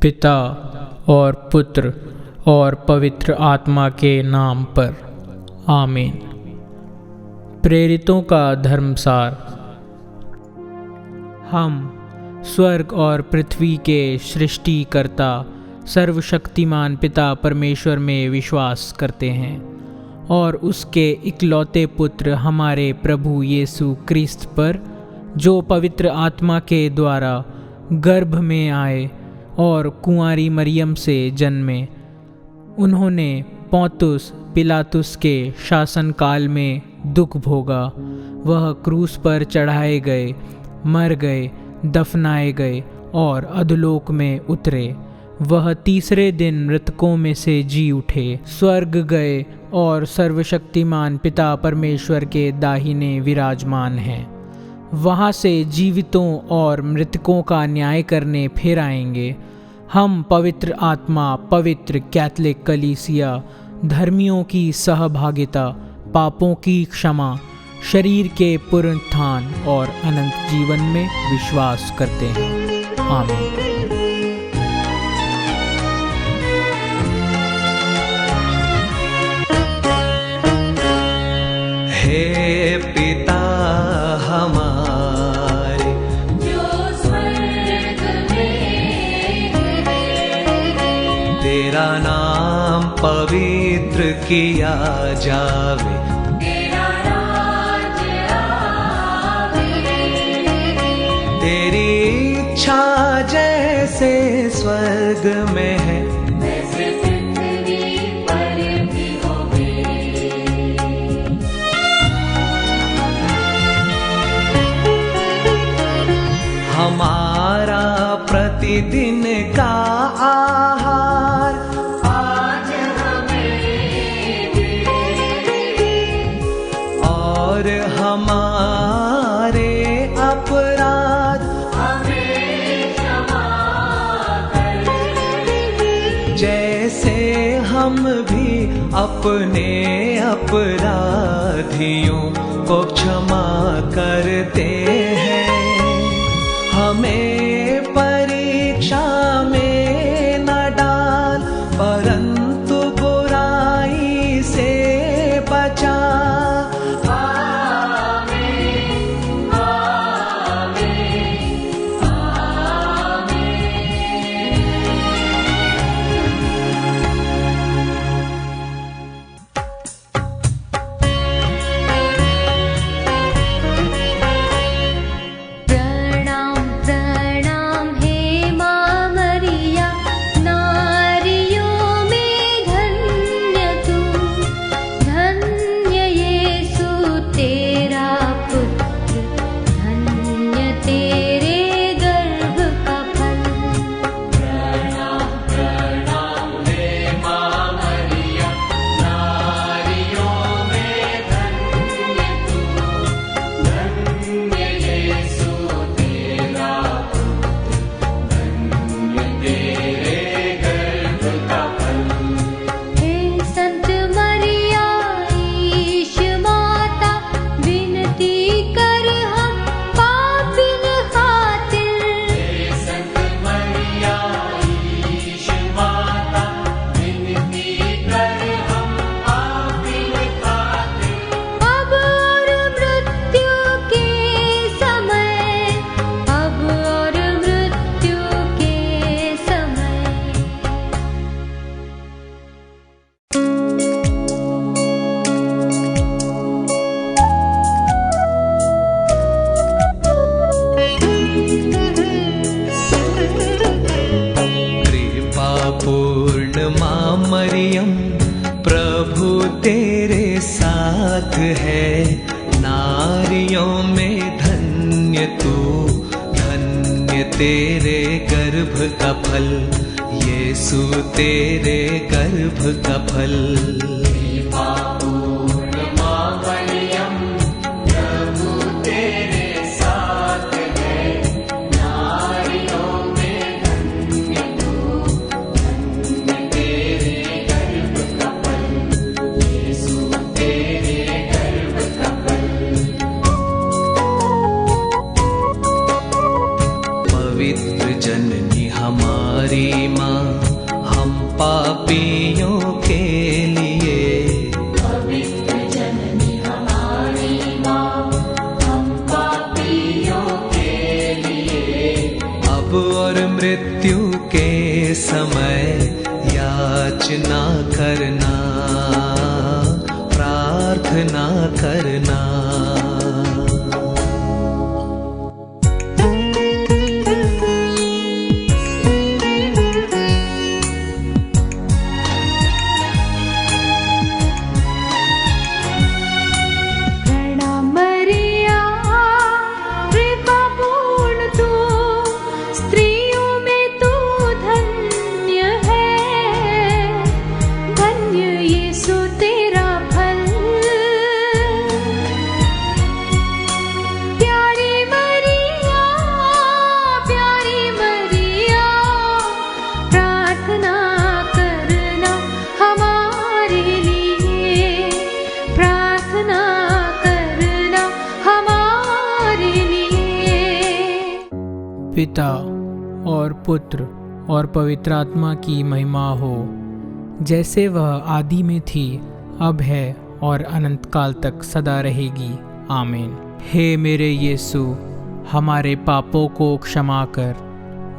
पिता और पुत्र और पवित्र आत्मा के नाम पर आमीन। प्रेरितों का धर्मसार। हम स्वर्ग और पृथ्वी के सृष्टिकर्ता सर्वशक्तिमान पिता परमेश्वर में विश्वास करते हैं और उसके इकलौते पुत्र हमारे प्रभु यीशु क्रिस्त पर, जो पवित्र आत्मा के द्वारा गर्भ में आए और कुंवारी मरियम से जन्मे। उन्होंने पोंतुस पिलातुस के शासनकाल में दुख भोगा। वह क्रूस पर चढ़ाए गए, मर गए, दफनाए गए और अधोलोक में उतरे। वह तीसरे दिन मृतकों में से जी उठे, स्वर्ग गए और सर्वशक्तिमान पिता परमेश्वर के दाहिने विराजमान हैं। वहाँ से जीवितों और मृतकों का न्याय करने फिर आएंगे। हम पवित्र आत्मा, पवित्र कैथोलिक कलीसिया, धर्मियों की सहभागिता, पापों की क्षमा, शरीर के पुनरुत्थान और अनंत जीवन में विश्वास करते हैं। आमीन। हे पिता हमारे जो स्वर्ग में है, तेरा नाम पवित्र किया जावे, तेरा राज्य आवे, तेरी इच्छा जैसे स्वर्ग में है वैसे पृथ्वी पर भी होवे। हमारा प्रतिदिन का आहार आज हमें दे, और हमारे अपराध हमें क्षमा कर, जैसे हम भी अपने अपराधियों को क्षमा करते हैं। हमें परीक्षा में न डाल, परंतु बुराई से बचा। आमीन, आमीन, आमीन। प्रणाम प्रणाम हे माँ मरिया, नारियों में धन्य तू, धन्य यीशु तेरा पुत्र, धन्य तेरे गर्भ का फल। प्रणाम प्रणाम हे माँ मरिया, नारियों में धन्य तू, धन्य यीशु तेरा पुत्र, धन्य तेरे गर्भ का फल। हे संत मरिया ईश माता, विनती कर हम पापिन खातिर। हे संत मरिया ईश माता, विनती कर हम पापिन खातिर। अब और मृत्यु के समय, अब और मृत्यु के समय। कृपा पूर्ण माँ मरियम, प्रभु तेरे साथ है। नारियों में धन्य तू, धन्य तेरे गर्भ का फल, यीशु तेरे गर्भ का फल। कृपा पूर्ण माँ मरियम, प्रभु तेरे साथ है। नारियों में धन्य तू, धन्य तेरे गर्भ का फल, यीशु तेरे गर्भ का फल। पवित्र जननी हमारी माँ मृत्यु के समय याचना करना, प्रार्थना करना। पिता और पुत्र और पवित्र आत्मा की महिमा हो, जैसे वह आदि में थी, अब है और अनंत काल तक सदा रहेगी। आमीन। हे मेरे यीशु, हमारे पापों को क्षमा कर,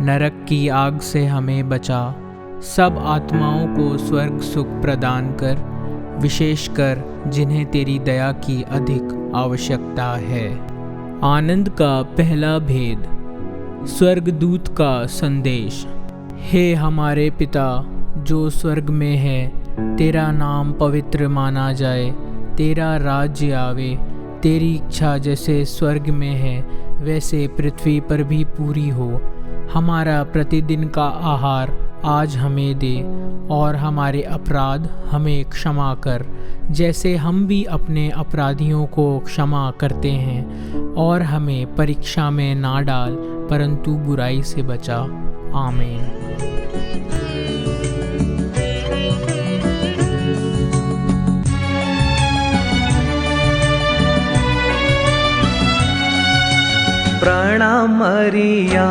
नरक की आग से हमें बचा, सब आत्माओं को स्वर्ग सुख प्रदान कर, विशेषकर जिन्हें तेरी दया की अधिक आवश्यकता है। आनंद का पहला भेद, स्वर्गदूत का संदेश। हे हमारे पिता जो स्वर्ग में है, तेरा नाम पवित्र माना जाए, तेरा राज्य आवे, तेरी इच्छा जैसे स्वर्ग में है वैसे पृथ्वी पर भी पूरी हो। हमारा प्रतिदिन का आहार आज हमें दे, और हमारे अपराध हमें क्षमा कर, जैसे हम भी अपने अपराधियों को क्षमा करते हैं, और हमें परीक्षा में ना डाल, परंतु बुराई से बचा। आमीन। प्रणाम मरिया,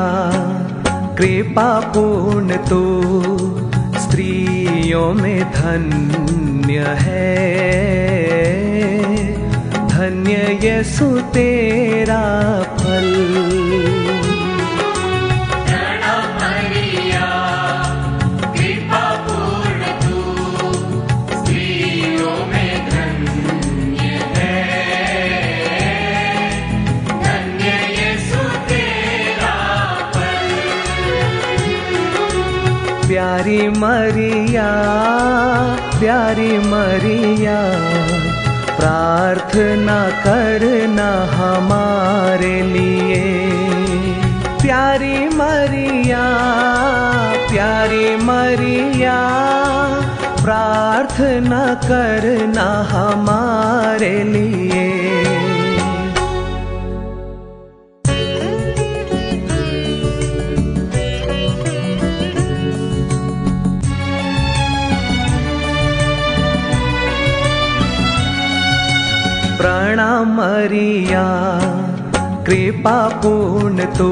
कृपा पूर्ण तू स्त्रियों में धन्य है, धन्य यीशु तेरा फल। प्यारी मरिया, प्यारी मरिया, प्रार्थना करना हमारे लिए। प्यारी मरिया, प्यारी मरिया, प्रार्थना करना हमारे लिए। प्रणाम मरिया, कृपा पूर्ण तू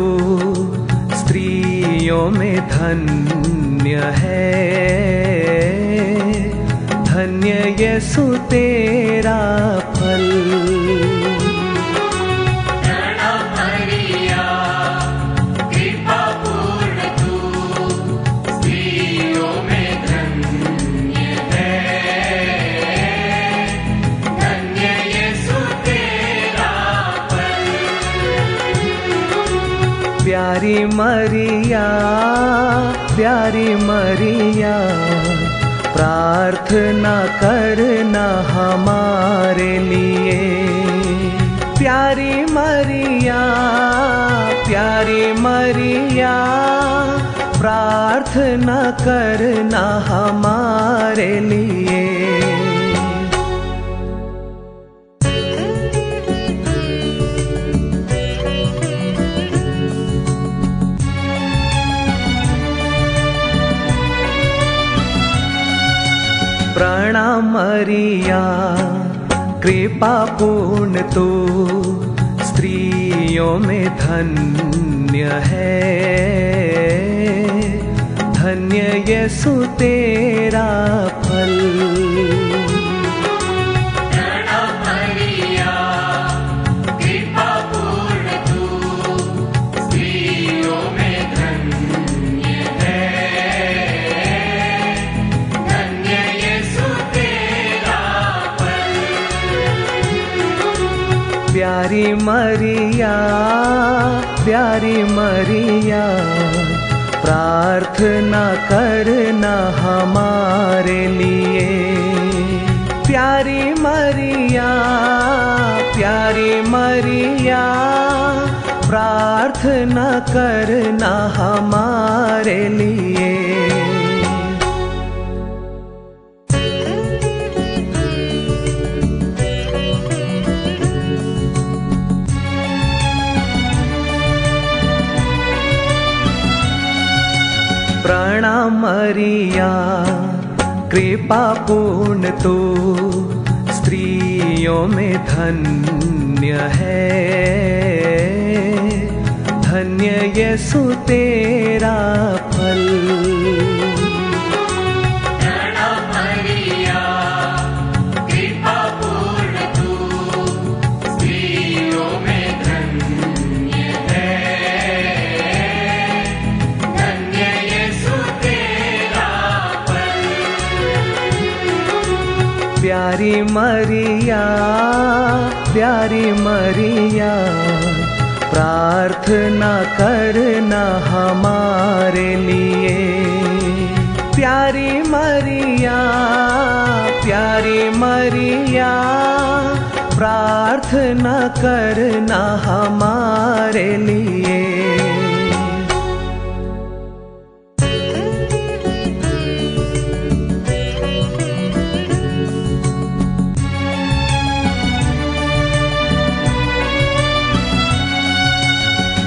स्त्रियों में धन्य है, धन्य यीशु तेरा फल। प्यारी मरिया, प्यारी मरिया, प्रार्थना करना हमारे लिए। प्यारी मरिया, प्यारी मरिया, प्रार्थना करना हमारे लिए। प्रणाम मरिया, कृपा पूर्ण तू स्त्रियों में धन्य है, धन्य यीशु तेरा फल। कृपा पूर्ण तू स्त्रियों में धन्य प्यारी मरिया, प्यारी मरिया, प्रार्थना करना हमारे लिए। प्यारी मरिया, प्यारी मरिया, प्रार्थना करना हमारे लिए। प्रणाम मरिया, कृपा पूर्ण तू स्त्रियों में धन्य है। धन्य यीशु तेरा फल। प्रणाम मरिया, कृपा पूर्ण तू स्त्रियों में धन्य है। धन्य यीशु तेरा फल। प्यारी मरिया, प्यारी मरिया, प्रार्थना करना हमारे लिए। प्यारी मरिया, प्यारी मरिया, प्रार्थना करना हमारे लिए।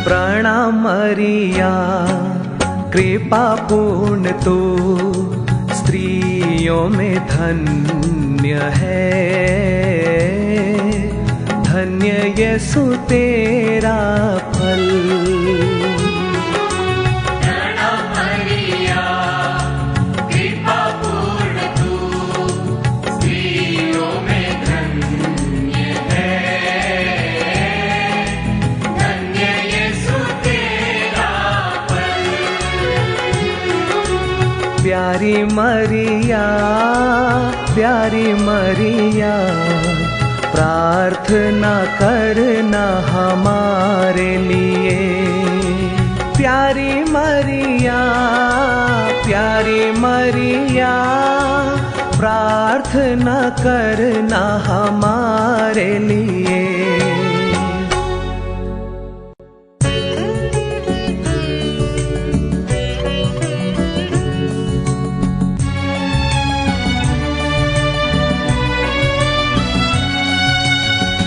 प्रणाम मरिया, कृपा पूर्ण तू स्त्रियों में धन्य है। धन्य यीशु तेरा फल। प्रणाम मरिया, कृपा पूर्ण तू स्त्रियों में धन्य है। धन्य यीशु तेरा फल। प्यारी मरिया, प्यारी मरिया, प्रार्थना करना हमारे लिए। प्यारी मरिया, प्यारी मरिया, प्रार्थना करना हमारे लिए।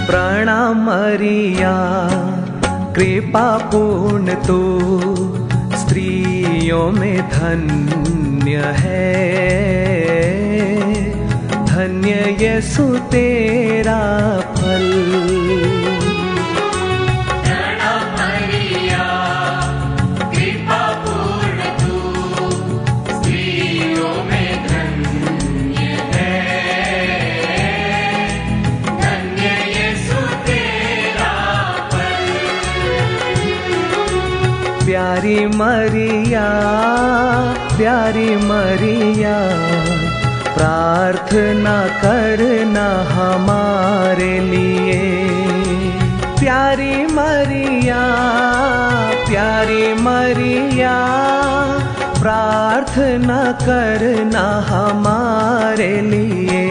प्रणाम मरिया, कृपा पूर्ण तू स्त्रियों में धन्य है। धन्य यीशु तेरा फल। प्रणाम मरिया, कृपा पूर्ण तू स्त्रियों में धन्य है। धन्य यीशु तेरा फल। प्यारी मरिया, प्यारी मरिया, प्रार्थना करना हमारे लिए। प्यारी मरिया, प्यारी मरिया, प्रार्थना करना हमारे लिए।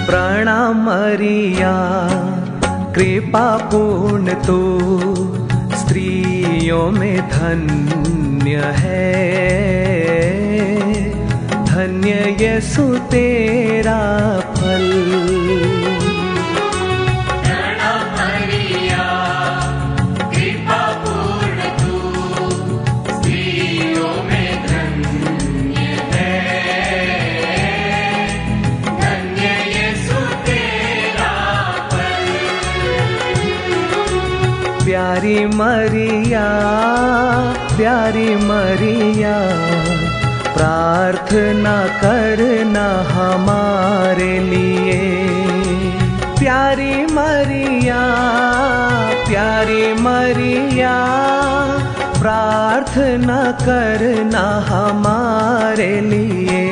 प्रणाम मरिया, कृपा पूर्ण तू स्त्रियों में धन्य है। धन्य यीशु तेरा फल। प्रणाम मरिया, कृपा पूर्ण तू स्त्रियों में धन्य है। धन्य यीशु तेरा फल। प्यारी मरिया, प्यारी मरिया, प्रार्थना करना हमारे लिए। प्यारी मरिया, प्यारी मरिया प्रार्थना करना हमारे लिए।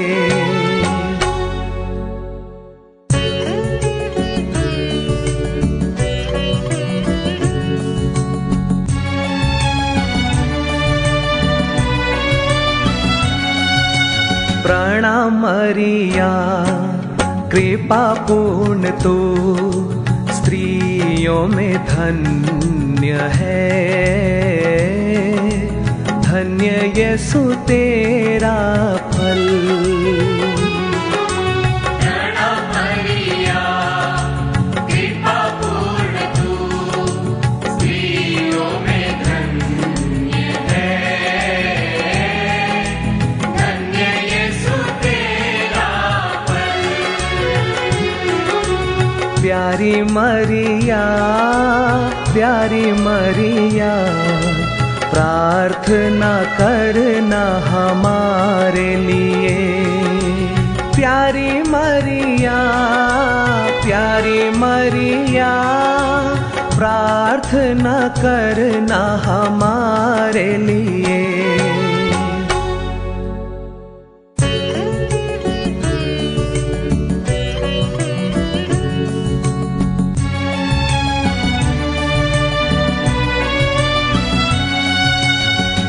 प्रणाम मरिया कृपा पूर्ण तू स्त्रियों में धन्य है, धन्य यीशु तेरा फल। प्रणाम मरिया कृपा पूर्ण तू स्त्रियों में धन्य है, धन्य यीशु तेरा फल। प्यारी मरिया प्यारी मरिया प्रार्थना करना हमारे लिए। प्यारी मरिया प्रार्थना करना हमारे लिए।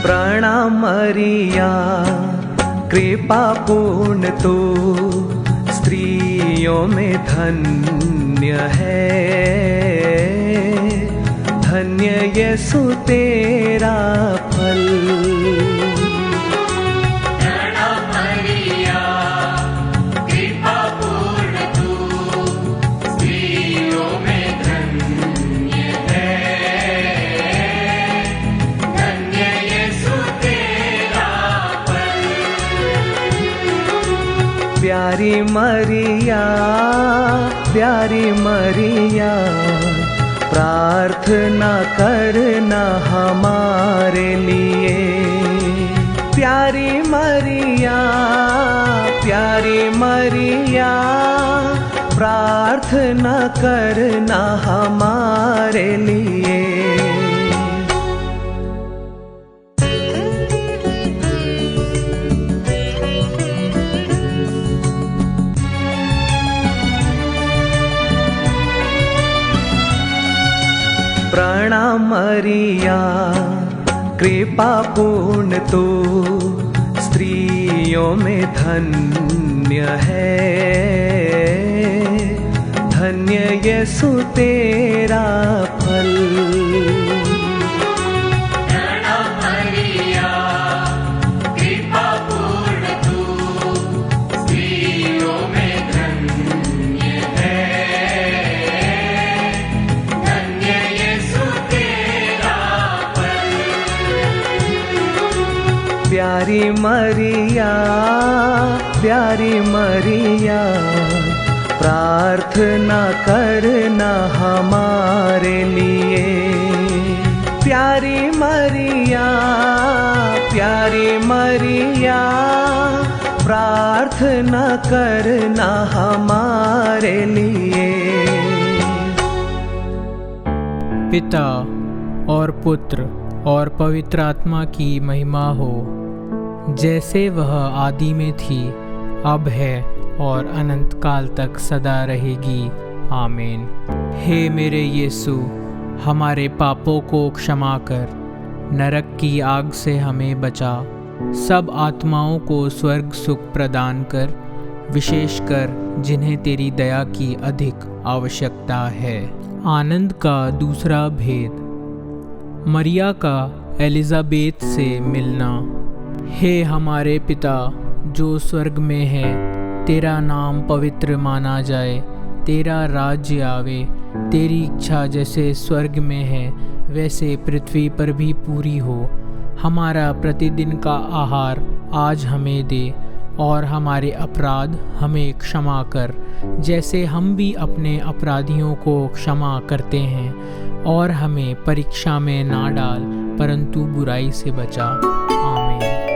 प्रणाम मरिया कृपा पूर्ण तू स्त्रियों में धन्य है, धन्य यीशु तेरा फल। प्रणाम मरिया कृपा पूर्ण तू स्त्रियों में धन्य है, धन्य यीशु तेरा फल। प्यारी मरिया प्रार्थना करना हमारे लिए। प्यारी मरिया प्रार्थना करना हमारे लिए। प्रणाम मरिया कृपा पूर्ण तू स्त्रियों में धन्य है, धन्य यीशु तेरा फल। प्रणाम मरिया कृपा पूर्ण तू स्त्रियों में धन्य है, धन्य यीशु तेरा फल। प्यारी मरिया प्रार्थना करना हमारे लिए। प्यारी मरिया प्रार्थना करना हमारे लिए। पिता और पुत्र और पवित्र आत्मा की महिमा हो, जैसे वह आदि में थी, अब है और अनंत काल तक सदा रहेगी। आमीन। हे मेरे यीशु, हमारे पापों को क्षमा कर, नरक की आग से हमें बचा, सब आत्माओं को स्वर्ग सुख प्रदान कर, विशेषकर जिन्हें तेरी दया की अधिक आवश्यकता है। आनंद का दूसरा भेद, मरिया का एलिजाबेथ से मिलना। हे हमारे पिता जो स्वर्ग में है, तेरा नाम पवित्र माना जाए, तेरा राज्य आवे, तेरी इच्छा जैसे स्वर्ग में है वैसे पृथ्वी पर भी पूरी हो। हमारा प्रतिदिन का आहार आज हमें दे, और हमारे अपराध हमें क्षमा कर, जैसे हम भी अपने अपराधियों को क्षमा करते हैं, और हमें परीक्षा में ना डाल, परंतु बुराई से बचा। आमीन।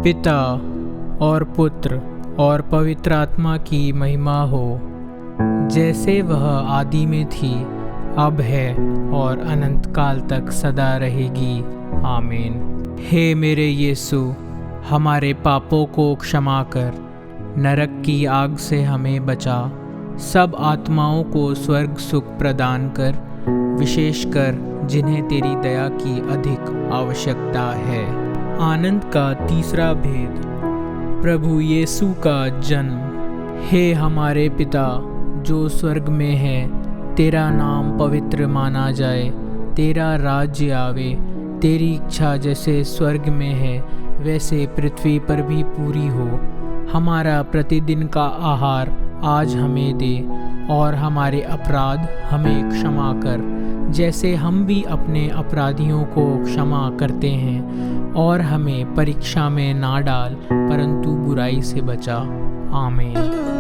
पिता और पुत्र और पवित्र आत्मा की महिमा हो, जैसे वह आदि में थी, अब है और अनंत काल तक सदा रहेगी। आमीन। हे मेरे यीशु, हमारे पापों को क्षमा कर, नरक की आग से हमें बचा, सब आत्माओं को स्वर्ग सुख प्रदान कर, विशेषकर जिन्हें तेरी दया की अधिक आवश्यकता है। आनंद का तीसरा भेद, प्रभु यीशु का जन्म। हे हमारे पिता जो स्वर्ग में है, तेरा नाम पवित्र माना जाए, तेरा राज्य आवे, तेरी इच्छा जैसे स्वर्ग में है वैसे पृथ्वी पर भी पूरी हो। हमारा प्रतिदिन का आहार आज हमें दे, और हमारे अपराध हमें क्षमा कर, जैसे हम भी अपने अपराधियों को क्षमा करते हैं, और हमें परीक्षा में ना डाल, परंतु बुराई से बचा। आमीन।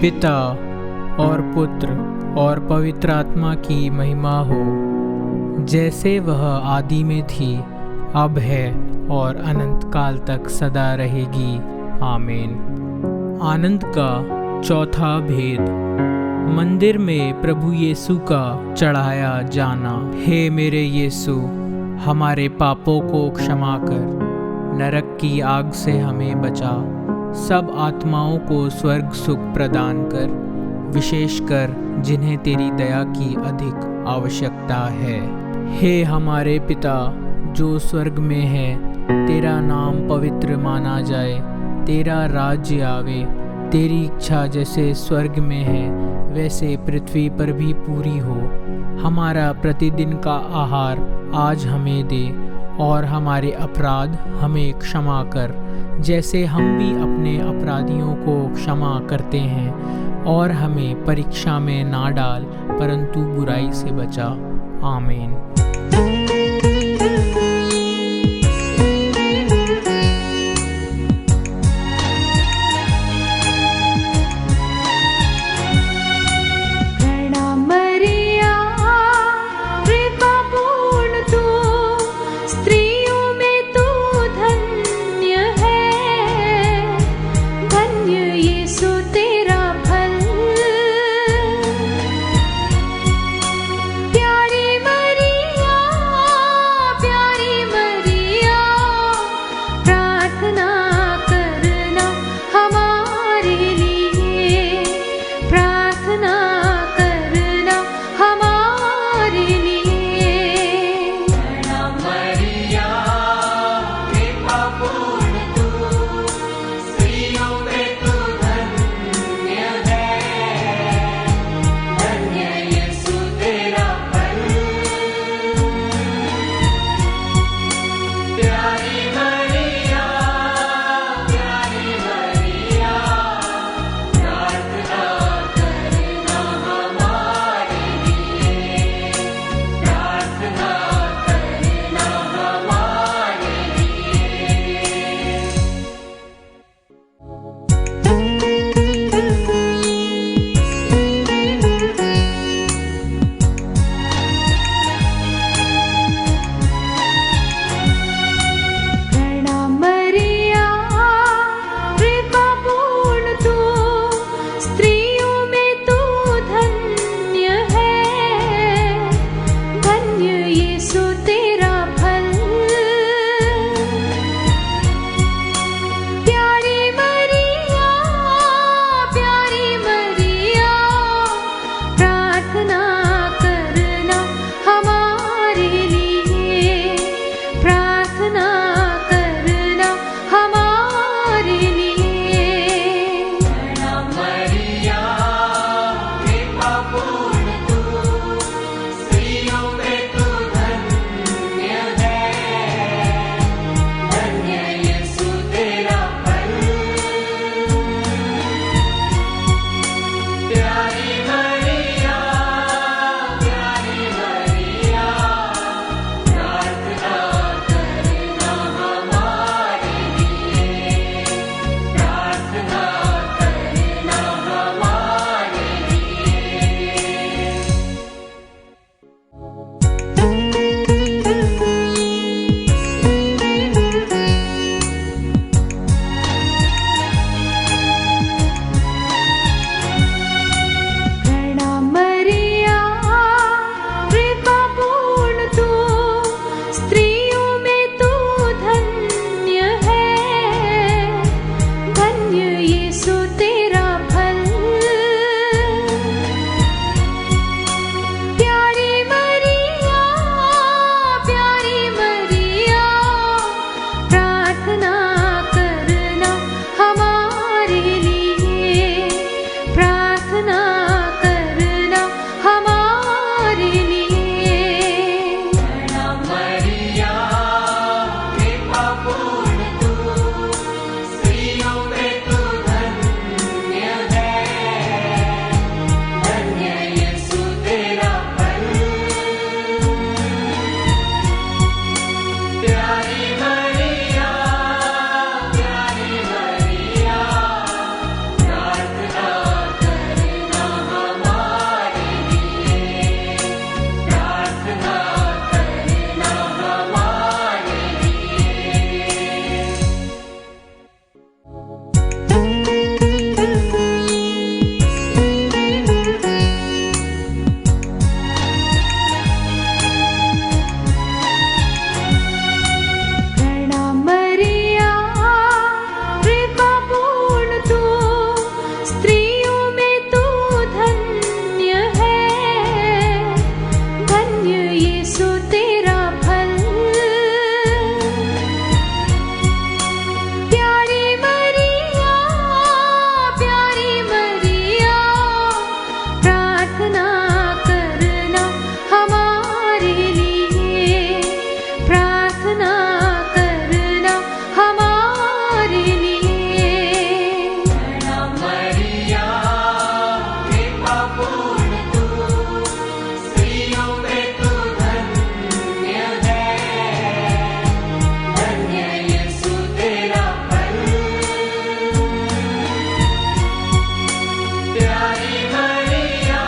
पिता और पुत्र और पवित्र आत्मा की महिमा हो, जैसे वह आदि में थी, अब है और अनंत काल तक सदा रहेगी। आमीन। आनंद का चौथा भेद, मंदिर में प्रभु यीशु का चढ़ाया जाना। हे मेरे यीशु, हमारे पापों को क्षमा कर, नरक की आग से हमें बचा, सब आत्माओं को स्वर्ग सुख प्रदान कर, विशेषकर जिन्हें तेरी दया की अधिक आवश्यकता है। हे हमारे पिता जो स्वर्ग में है, तेरा नाम पवित्र माना जाए, तेरा राज्य आवे, तेरी इच्छा जैसे स्वर्ग में है वैसे पृथ्वी पर भी पूरी हो। हमारा प्रतिदिन का आहार आज हमें दे, और हमारे अपराध हमें क्षमा कर, जैसे हम भी अपने अपराधियों को क्षमा करते हैं, और हमें परीक्षा में ना डाल, परंतु बुराई से बचा। आमीन। प्यारी मरिया प्रार्थना करना हमारे लिए। प्रणाम मरिया, कृपा पूर्ण तू, स्त्रियों में तू धन्य है, धन्य यीशु तेरा फल। प्यारी मरिया, प्रार्थना करना हमारे लिए, प्रार्थना करना हमारे लिए। प्रणाम मरिया, कृपा पूर्ण तू, स्त्रियों में तू धन्य है, धन्य यीशु तेरा फल। प्यारी मरिया,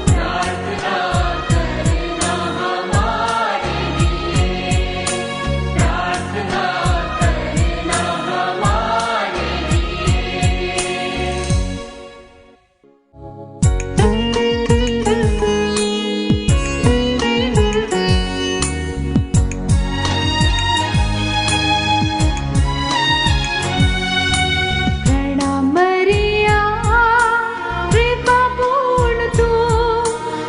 प्रार्थना करना हमारे लिए, प्रार्थना करना हमारे प्रणाम मरिया, कृपा पूर्ण तू,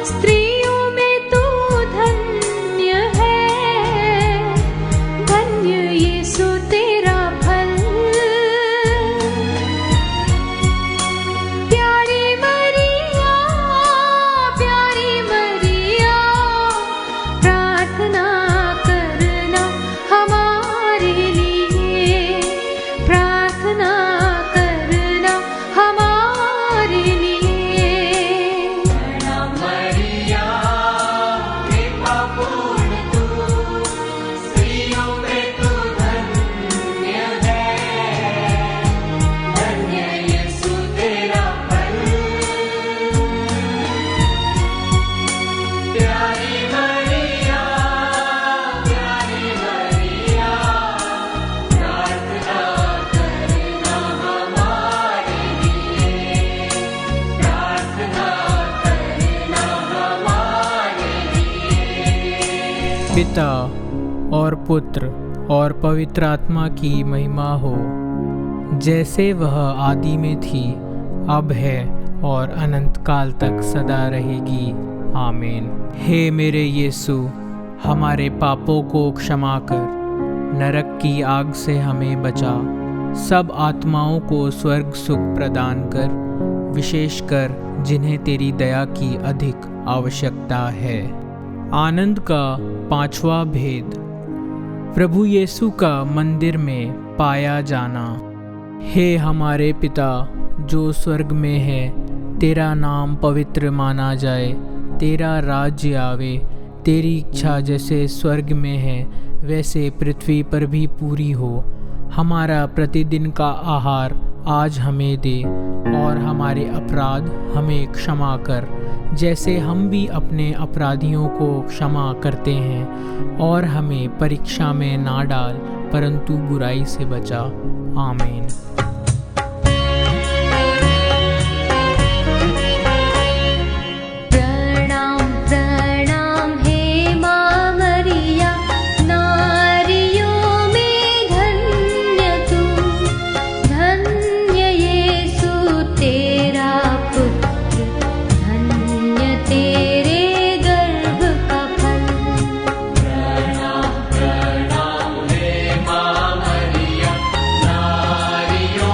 स्त्रियों में तू धन्य है, धन्य यीशु तेरा फल। प्यारी मरिया, प्रार्थना करना हमारे लिए, प्रार्थना करना हमारे लिए। प्रणाम मरिया, कृपा पूर्ण तू, स्त्रियों में तू धन्य है, धन्य यीशु तेरा फल। प्यारी मरिया, प्रार्थना करना हमारे लिए, प्रार्थना करना हमारे लिए। पिता और पुत्र और पवित्र आत्मा की महिमा हो, जैसे वह आदि में थी, अब है और अनंत काल तक सदा रहेगी। आमीन। हे मेरे यीशु, हमारे पापों को क्षमा कर, नरक की आग से हमें बचा, सब आत्माओं को स्वर्ग सुख प्रदान कर, विशेषकर जिन्हें तेरी दया की अधिक आवश्यकता है। आनंद का पांचवा भेद, प्रभु यीशु का मंदिर में पाया जाना। हे हमारे पिता जो स्वर्ग में है, तेरा नाम पवित्र माना जाए, तेरा राज्य आवे, तेरी इच्छा जैसे स्वर्ग में है वैसे पृथ्वी पर भी पूरी हो। हमारा प्रतिदिन का आहार आज हमें दे, और हमारे अपराध हमें क्षमा कर, जैसे हम भी अपने अपराधियों को क्षमा करते हैं, और हमें परीक्षा में ना डाल, परंतु बुराई से बचा। आमीन। प्रणाम प्रणाम हे माँ मरिया, नारियों में धन्य तू, धन्य यीशु तेरा पुत्र, धन्य तेरे गर्भ का फल। प्रणाम प्रणाम हे माँ मरिया, नारियों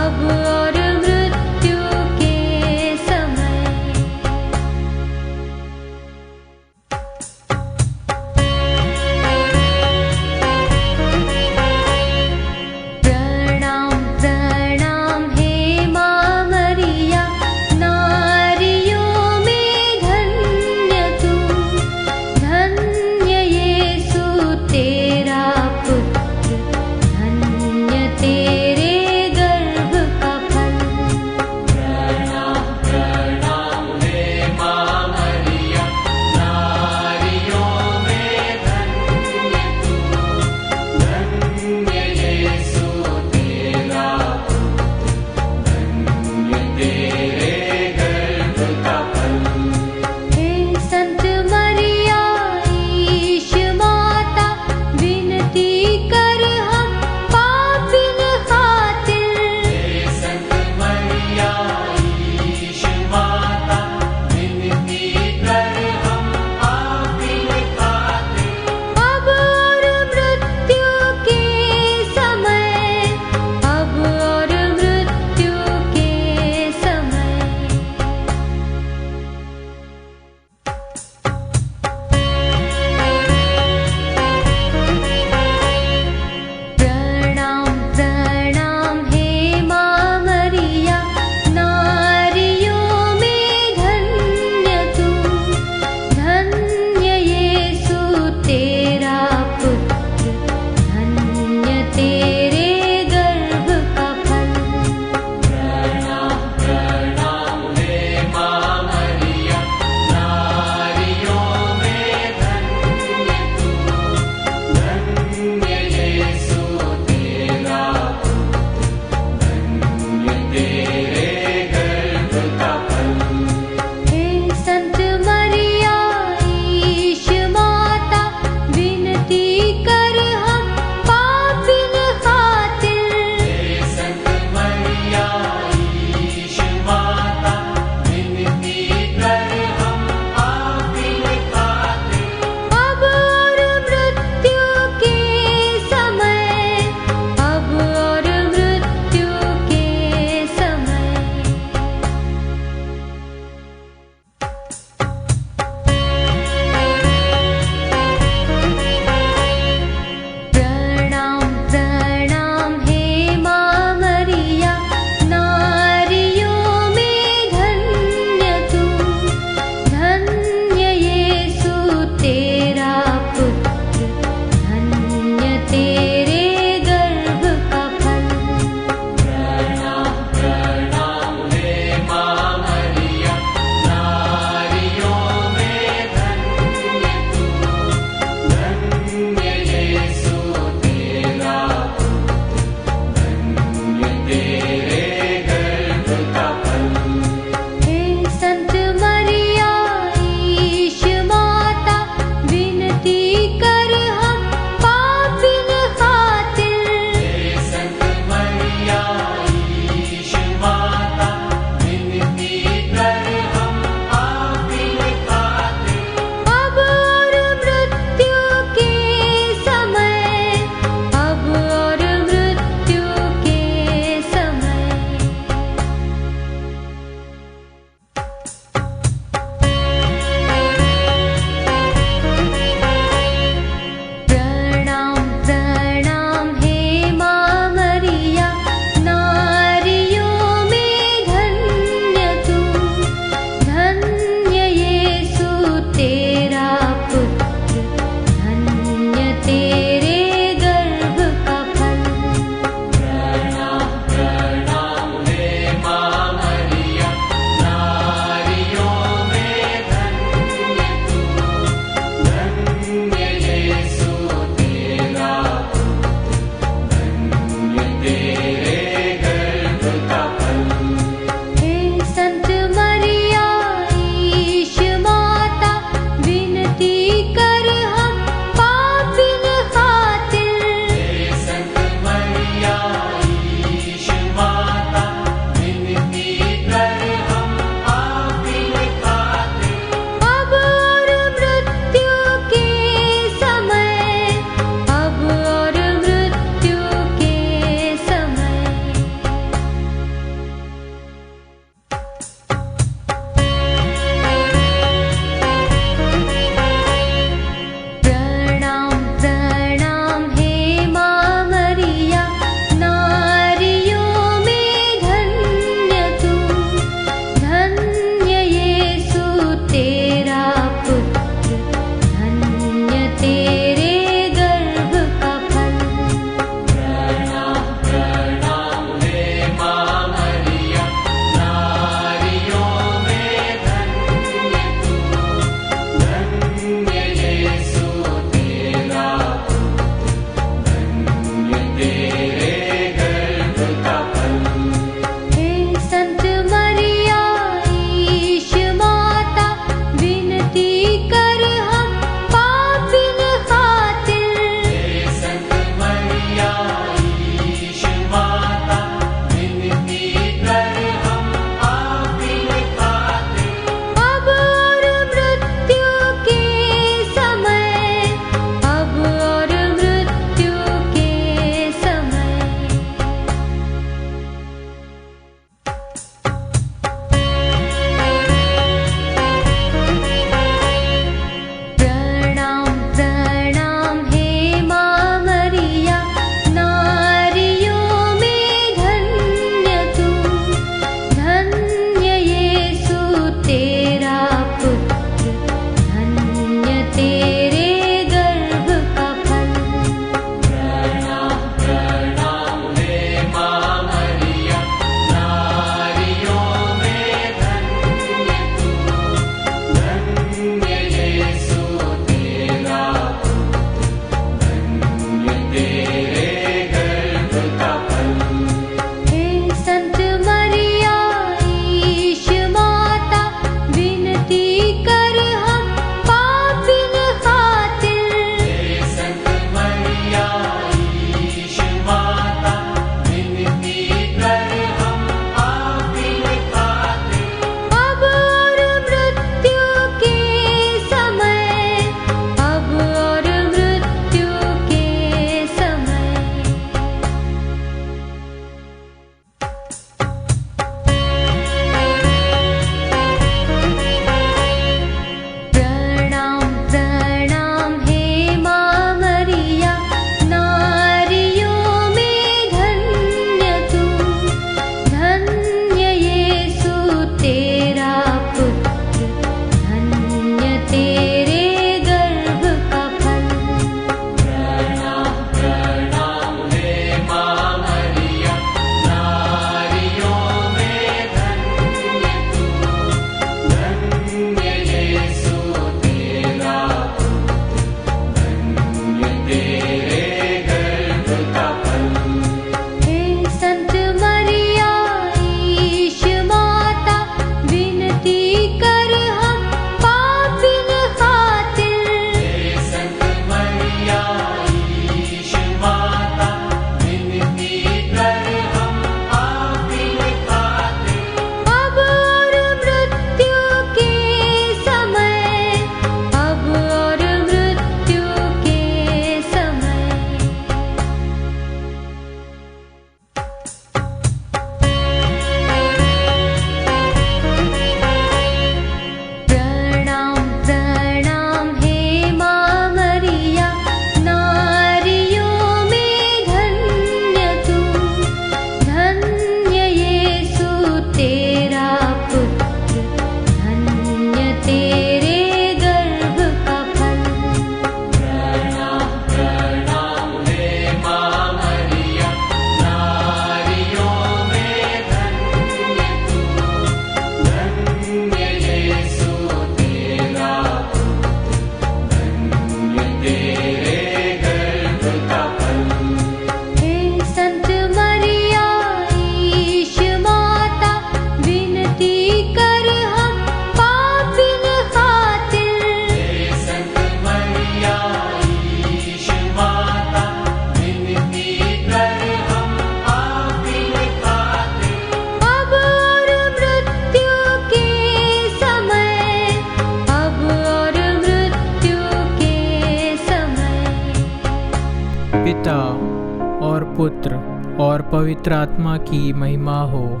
पवित्र आत्मा की महिमा हो,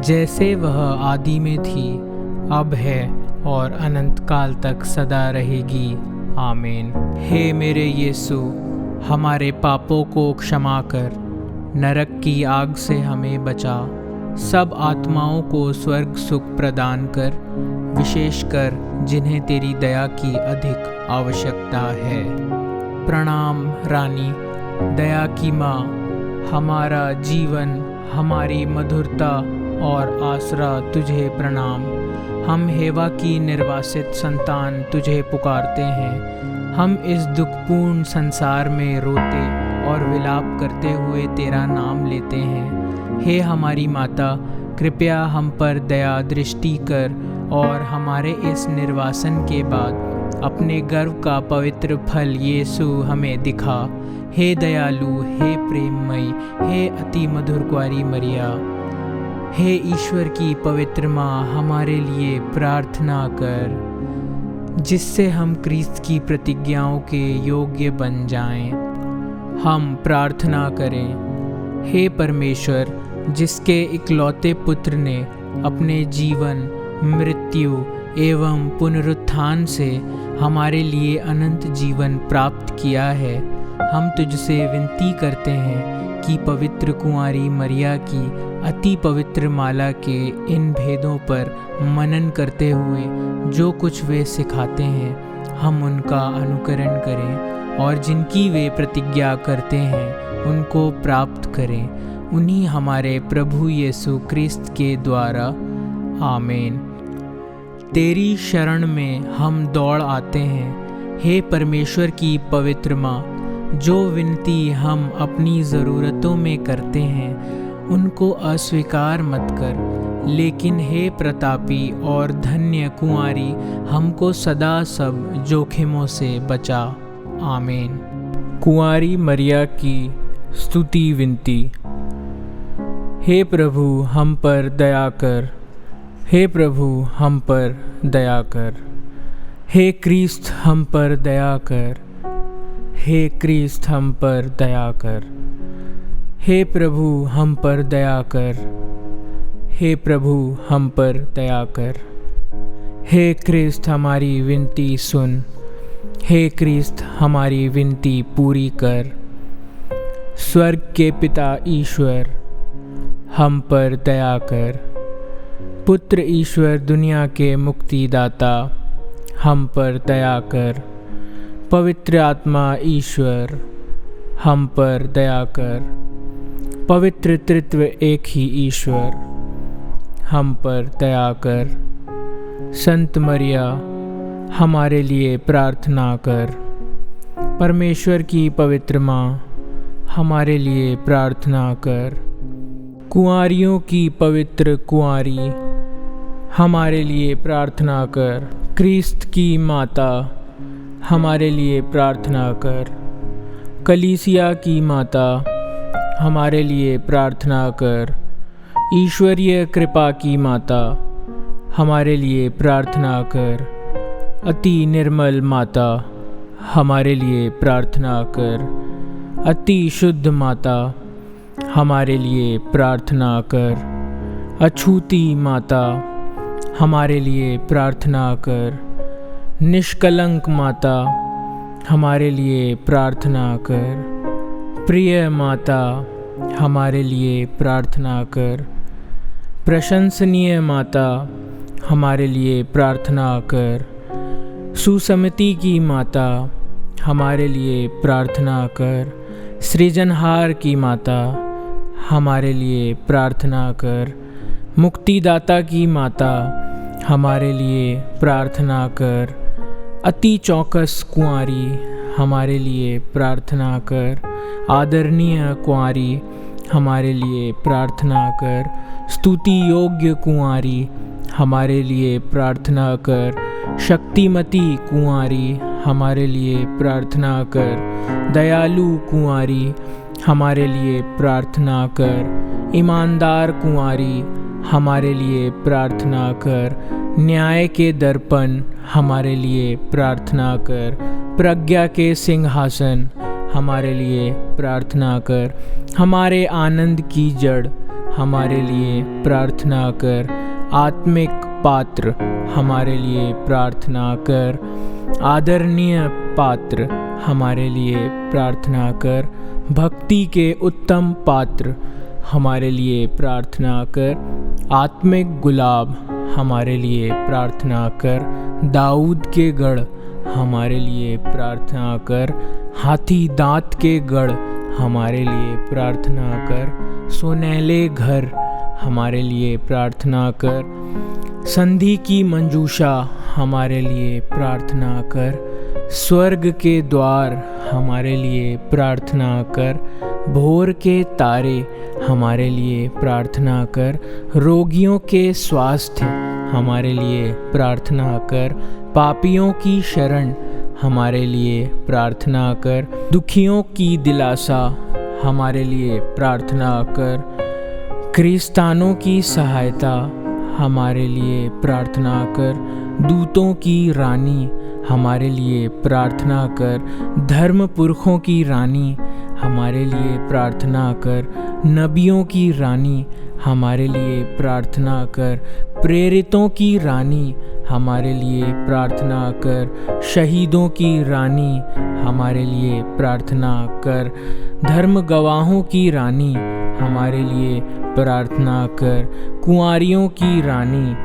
जैसे वह आदि में थी, अब है और अनंत काल तक सदा रहेगी। आमीन। हे मेरे यीशु, हमारे पापों को क्षमा कर, नरक की आग से हमें बचा, सब आत्माओं को स्वर्ग सुख प्रदान कर, विशेषकर जिन्हें तेरी दया की अधिक आवश्यकता है। प्रणाम रानी, दया की माँ, हमारा जीवन, हमारी मधुरता और आसरा तुझे प्रणाम। हम हेवा की निर्वासित संतान तुझे पुकारते हैं। हम इस दुखपूर्ण संसार में रोते और विलाप करते हुए तेरा नाम लेते हैं। हे हमारी माता, कृपया हम पर दया दृष्टि कर और हमारे इस निर्वासन के बाद अपने गर्व का पवित्र फल यीशु हमें दिखा। हे दयालु, हे प्रेममयी, हे अति मधुर कुंवारी मरिया, हे ईश्वर की पवित्र माँ, हमारे लिए प्रार्थना कर, जिससे हम क्रिस्त की प्रतिज्ञाओं के योग्य बन जाएं। हम प्रार्थना करें। हे परमेश्वर, जिसके इकलौते पुत्र ने अपने जीवन, मृत्यु एवं पुनरुत्थान से हमारे लिए अनंत जीवन प्राप्त किया है, हम तुझसे विनती करते हैं कि पवित्र कुंवारी मरिया की अति पवित्र माला के इन भेदों पर मनन करते हुए जो कुछ वे सिखाते हैं, हम उनका अनुकरण करें और जिनकी वे प्रतिज्ञा करते हैं उनको प्राप्त करें। उन्हीं हमारे प्रभु यीशु क्रिस्त के द्वारा। आमीन। तेरी शरण में हम दौड़ आते हैं। हे परमेश्वर की पवित्र माँ, जो विनती हम अपनी ज़रूरतों में करते हैं उनको अस्वीकार मत कर, लेकिन हे प्रतापी और धन्य कुंवारी, हमको सदा सब जोखिमों से बचा। आमीन। कुंवारी मरिया की स्तुति विनती। हे प्रभु, हम पर दया कर। हे प्रभु, हम पर दया कर। हे क्रिस्त, हम पर दया कर। हे क्रिस्त, हम पर दया कर। हे प्रभु, हम पर दया कर। हे प्रभु, हम पर दया कर। हे क्रिस्त, हमारी विनती सुन। हे क्रिस्त, हमारी विनती पूरी कर। स्वर्ग के पिता ईश्वर, हम पर दया कर। पुत्र ईश्वर, दुनिया के मुक्तिदाता, हम पर दया कर। पवित्र आत्मा ईश्वर, हम पर दया कर। पवित्र त्रित्व एक ही ईश्वर, हम पर दया कर। संत मरिया, हमारे लिए प्रार्थना कर। परमेश्वर की पवित्र माँ, हमारे लिए प्रार्थना कर। कुंवारियों की पवित्र कुंवारी, हमारे लिए प्रार्थना कर। क्रिस्त की माता, हमारे लिए प्रार्थना कर। कलीसिया की माता, हमारे लिए प्रार्थना कर। ईश्वरीय कृपा की माता, हमारे लिए प्रार्थना कर। अति निर्मल माता, हमारे लिए प्रार्थना कर। अति शुद्ध माता, हमारे लिए प्रार्थना कर। अछूती माता, हमारे लिए प्रार्थना कर। निष्कलंक माता, हमारे लिए प्रार्थना कर। प्रिय माता, हमारे लिए प्रार्थना कर। प्रशंसनीय माता, हमारे लिए प्रार्थना कर। सुसमिति की माता, हमारे लिए प्रार्थना कर। सृजनहार की माता, हमारे लिए प्रार्थना कर। मुक्तिदाता की माता, हमारे लिए प्रार्थना कर। अति चौकस कुंवारी, हमारे लिए प्रार्थना कर। आदरणीय कुंवारी, हमारे लिए प्रार्थना कर। स्तुति योग्य कुंवारी, हमारे लिए प्रार्थना कर। शक्तिमती कुंवारी, हमारे लिए प्रार्थना कर। दयालु कुंवारी, हमारे लिए प्रार्थना कर। ईमानदार कुंवारी, हमारे लिए प्रार्थना कर। न्याय के दर्पण, हमारे लिए प्रार्थना कर। प्रज्ञा के सिंहासन, हमारे लिए प्रार्थना कर। हमारे आनंद की जड़, हमारे लिए प्रार्थना कर। आत्मिक पात्र, हमारे लिए प्रार्थना कर। आदरणीय पात्र, हमारे लिए प्रार्थना कर। भक्ति के उत्तम पात्र, हमारे लिए प्रार्थना कर। आत्मिक गुलाब, हमारे लिए प्रार्थना कर। दाऊद के गढ़, हमारे लिए प्रार्थना कर। हाथी दांत के गढ़, हमारे लिए प्रार्थना कर। सोनहले घर, हमारे लिए प्रार्थना कर। संधि की मंजूषा, हमारे लिए प्रार्थना कर। स्वर्ग के द्वार, हमारे लिए प्रार्थना कर। भोर के तारे, हमारे लिए प्रार्थना कर। रोगियों के स्वास्थ्य, हमारे लिए प्रार्थना कर। पापियों की शरण, हमारे लिए प्रार्थना कर। दुखियों की दिलासा, हमारे लिए प्रार्थना कर। क्रिस्तानों की सहायता, हमारे लिए प्रार्थना कर। दूतों की रानी, हमारे लिए प्रार्थना कर। धर्म पुरखों की रानी, हमारे लिए प्रार्थना कर। नबियों की रानी, हमारे लिए प्रार्थना कर। प्रेरितों की रानी, हमारे लिए प्रार्थना कर। शहीदों की रानी, हमारे लिए प्रार्थना कर। धर्म गवाहों की रानी, हमारे लिए प्रार्थना कर। कुंवारियों की रानी,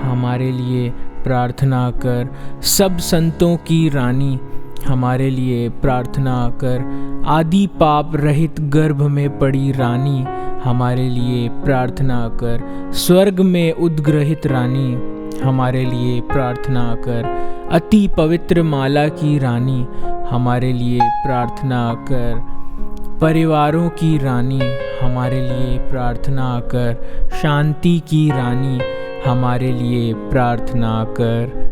हमारे लिए प्रार्थना कर। सब संतों की रानी, हमारे लिए प्रार्थना कर। आदि पाप रहित गर्भ में पड़ी रानी, हमारे लिए प्रार्थना कर। स्वर्ग में उद्ग्रहित रानी, हमारे लिए प्रार्थना कर। अति पवित्र माला की रानी, हमारे लिए प्रार्थना कर। परिवारों की रानी, हमारे लिए प्रार्थना कर। शांति की रानी, हमारे लिए प्रार्थना कर।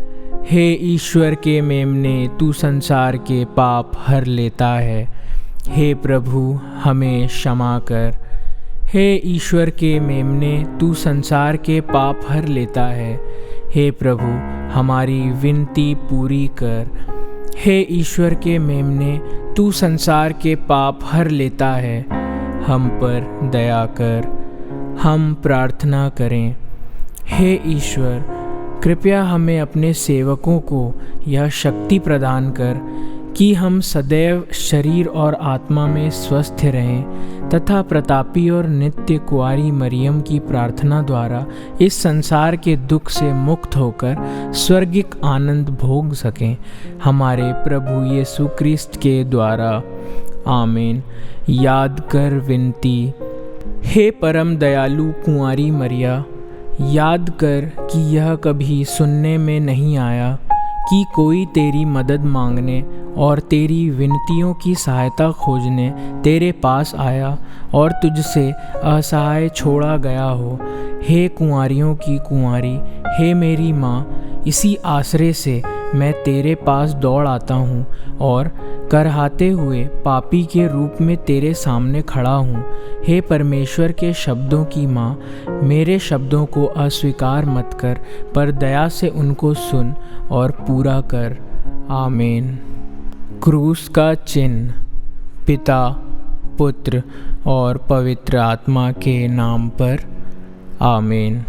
हे ईश्वर के मेमने, तू संसार के पाप हर लेता है। हे प्रभु, हमें क्षमा कर। हे ईश्वर के मेमने, तू संसार के पाप हर लेता है। हे प्रभु, हमारी विनती पूरी कर। हे ईश्वर के मेमने, तू संसार के पाप हर लेता है। हम पर दया कर। हम प्रार्थना करें। हे ईश्वर, कृपया हमें अपने सेवकों को यह शक्ति प्रदान कर कि हम सदैव शरीर और आत्मा में स्वस्थ रहें तथा प्रतापी और नित्य कुंवारी मरियम की प्रार्थना द्वारा इस संसार के दुख से मुक्त होकर स्वर्गिक आनंद भोग सकें। हमारे प्रभु यीशु क्रिस्ट के द्वारा। आमीन। याद कर विनती। हे परम दयालु कुंवारी मरिया, याद कर कि यह कभी सुनने में नहीं आया कि कोई तेरी मदद मांगने और तेरी विनतियों की सहायता खोजने तेरे पास आया और तुझसे असहाय छोड़ा गया हो। हे कुंवारियों की कुंवारी, हे मेरी माँ, इसी आश्रय से मैं तेरे पास दौड़ आता हूँ और करहाते हुए पापी के रूप में तेरे सामने खड़ा हूँ। हे परमेश्वर के शब्दों की माँ, मेरे शब्दों को अस्वीकार मत कर, पर दया से उनको सुन और पूरा कर। आमीन। क्रूस का चिन्ह। पिता, पुत्र और पवित्र आत्मा के नाम पर। आमीन।